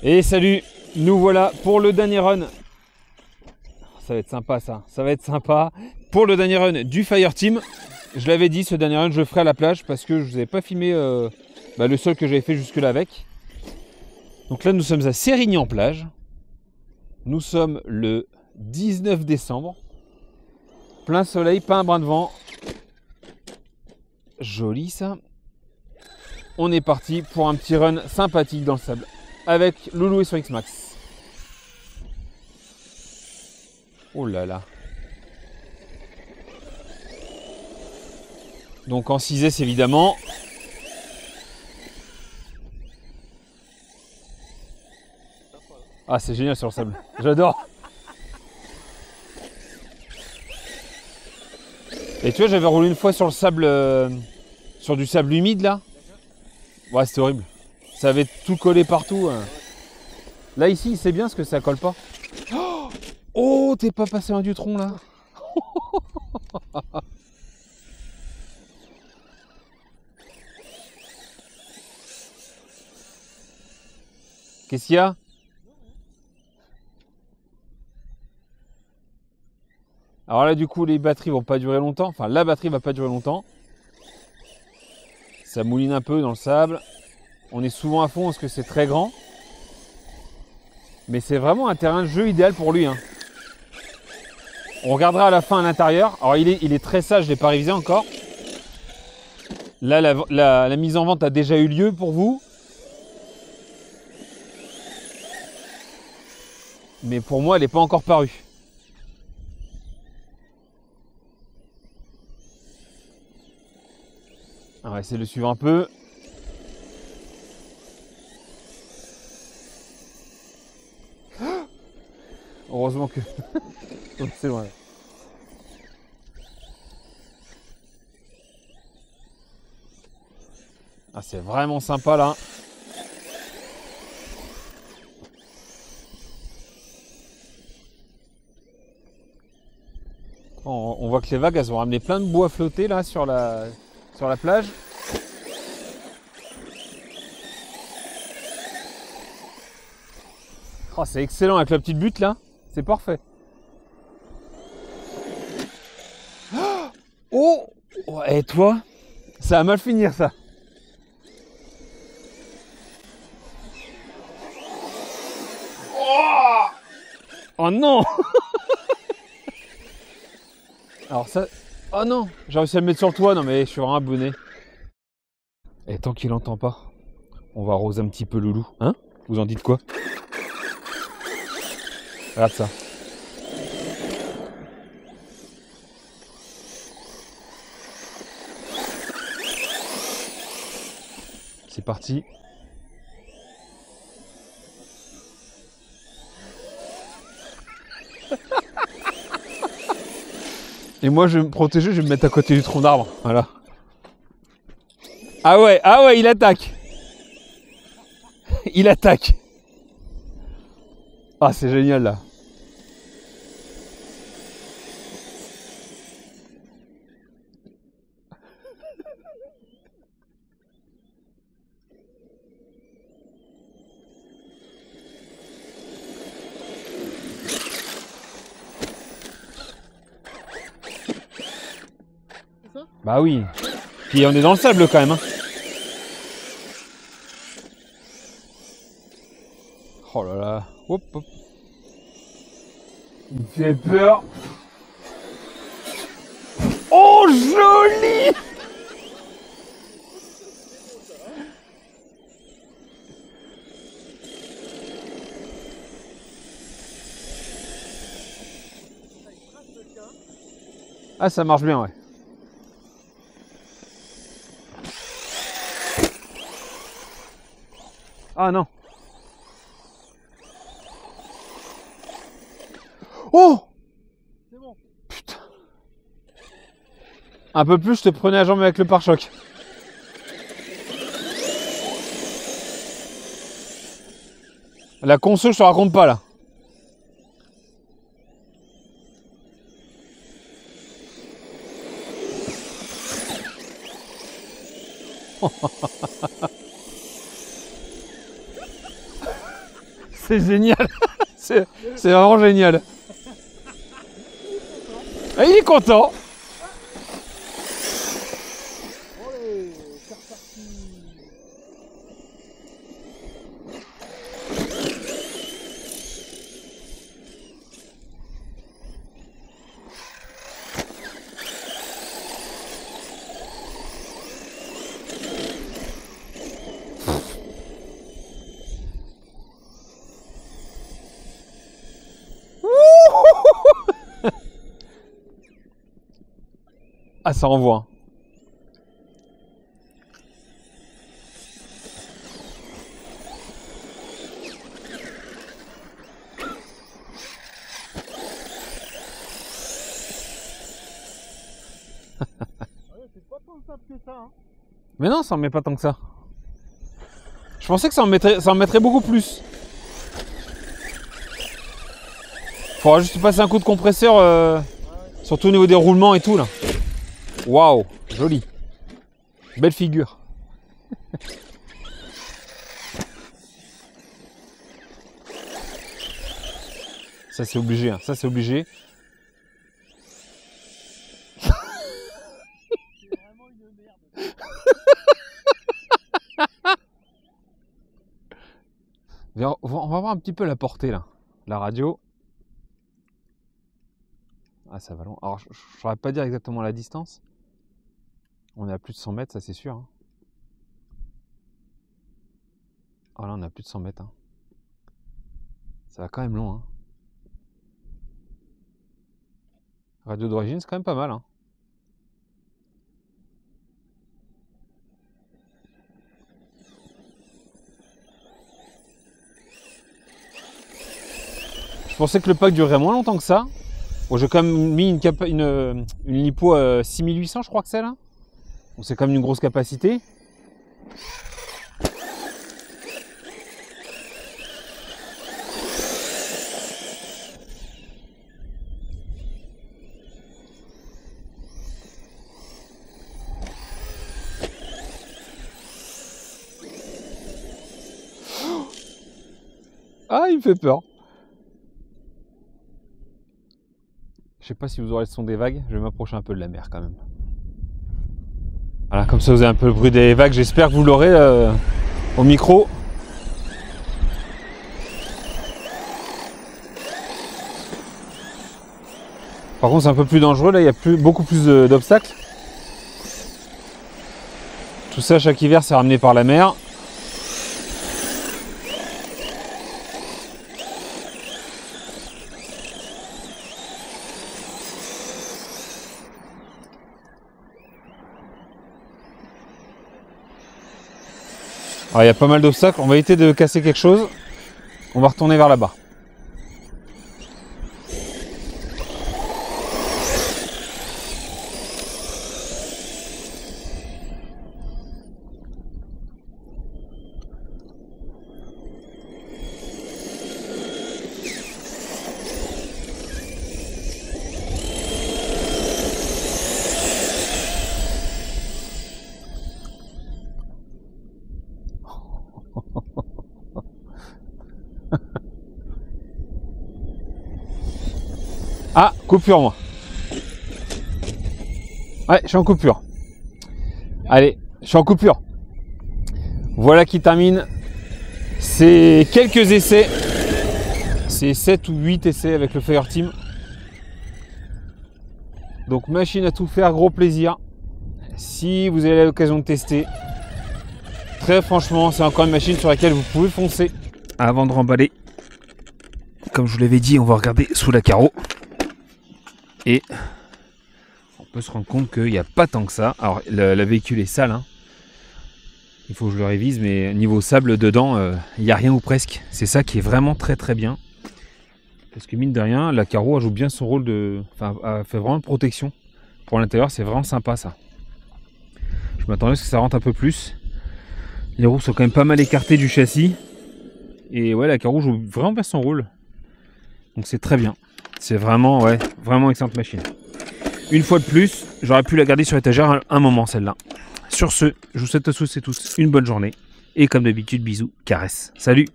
Et salut, nous voilà pour le dernier run. Ça va être sympa ça, ça va être sympa. Pour le dernier run du Fireteam, je l'avais dit, ce dernier run je le ferai à la plage parce que je vous avais pas filmé le sol que j'avais fait jusque là avec. Donc là nous sommes à Sérignan-Plage. Nous sommes le 19 décembre. Plein soleil, pas un brin de vent. Joli ça. On est parti pour un petit run sympathique dans le sable avec Loulou et son X-Max. Oh là là. Donc en 6S évidemment. Ah c'est génial sur le sable. J'adore. Et tu vois j'avais roulé une fois sur le sable, sur du sable humide là. Ouais c'était horrible. Ça avait tout collé partout. Là ici c'est bien parce que ça colle pas. Oh t'es pas passé un du tronc là. Qu'est-ce qu'il y a? Alors là du coup les batteries vont pas durer longtemps. Enfin la batterie va pas durer longtemps. Ça mouline un peu dans le sable. On est souvent à fond parce que c'est très grand. Mais c'est vraiment un terrain de jeu idéal pour lui. Hein. On regardera à la fin à l'intérieur. Alors il est très sage, je ne l'ai pas révisé encore. Là la mise en vente a déjà eu lieu pour vous. Mais pour moi elle n'est pas encore parue. On va essayer de le suivre un peu. Heureusement que c'est loin. Ah, c'est vraiment sympa là. On voit que les vagues elles ont ramené plein de bois flottés là sur la plage. Oh, c'est excellent avec la petite butte là. C'est parfait. Oh, et toi, ça va mal finir ça. Oh non. Alors ça... Oh non, j'ai réussi à le mettre sur le toit. Non mais je suis vraiment abonné. Et tant qu'il entend pas, on va arroser un petit peu Loulou. Hein? Vous en dites quoi? Regarde ça. C'est parti. Et moi je vais me protéger, je vais me mettre à côté du tronc d'arbre. Voilà. Ah ouais, il attaque. Il attaque. Ah c'est génial là. Bah oui. Puis on est dans le sable quand même. Hein. Oh là là. Hop, hop. Il me fait peur. Oh joli. Ah ça marche bien ouais. Ah non. Oh! C'est bon. Putain. Un peu plus, je te prenais à jambe avec le pare-choc. La conso, je te raconte pas là. C'est génial. C'est vraiment génial. Ah, il est content. Ah, ça envoie. C'est pas tant simple que ça. Hein. Mais non, ça en met pas tant que ça. Je pensais que ça en mettrait beaucoup plus. Faudra juste passer un coup de compresseur, surtout au niveau des roulements et tout là. Waouh, joli. Belle figure. Ça c'est obligé, hein. Ça c'est obligé. C'est vraiment une merde. On va voir un petit peu la portée là. La radio. Ah, ça va loin. Alors je ne saurais pas dire exactement la distance. On est à plus de 100 mètres, ça c'est sûr. Hein. Oh là, on est à plus de 100 mètres. Hein. Ça va quand même long. Hein. Radio d'origine, c'est quand même pas mal. Hein. Je pensais que le pack durerait moins longtemps que ça. Bon, j'ai quand même mis une lipo 6800, je crois que c'est là. Donc c'est quand même une grosse capacité. Ah, il me fait peur. Je sais pas si vous aurez le son des vagues, je vais m'approcher un peu de la mer quand même. Voilà, comme ça vous avez un peu le bruit des vagues, j'espère que vous l'aurez au micro. Par contre c'est un peu plus dangereux, là il y a beaucoup plus d'obstacles. Tout ça chaque hiver c'est ramené par la mer. Alors, il y a pas mal d'obstacles, on va éviter de casser quelque chose. On va retourner vers là-bas. Ah, coupure moi. Ouais, je suis en coupure. Allez, je suis en coupure. Voilà qui termine ces quelques essais. C'est 7 ou 8 essais avec le Fireteam. Donc machine à tout faire, gros plaisir. Si vous avez l'occasion de tester, très franchement, c'est encore une machine sur laquelle vous pouvez foncer. Avant de remballer, comme je vous l'avais dit, on va regarder sous la carreau. Et on peut se rendre compte qu'il n'y a pas tant que ça. Alors le véhicule est sale, hein. Il faut que je le révise, mais niveau sable dedans, il n'y a rien ou presque. C'est ça qui est vraiment très très bien. Parce que mine de rien, la carreau joue bien son rôle de... Enfin, elle fait vraiment de protection. Pour l'intérieur, c'est vraiment sympa ça. Je m'attendais à ce que ça rentre un peu plus. Les roues sont quand même pas mal écartées du châssis. Et ouais, la carreau joue vraiment bien son rôle. Donc c'est très bien. C'est vraiment, ouais, vraiment excellente machine. Une fois de plus, j'aurais pu la garder sur l'étagère un moment celle-là. Sur ce, je vous souhaite à tous et tous une bonne journée. Et comme d'habitude, bisous, caresses. Salut!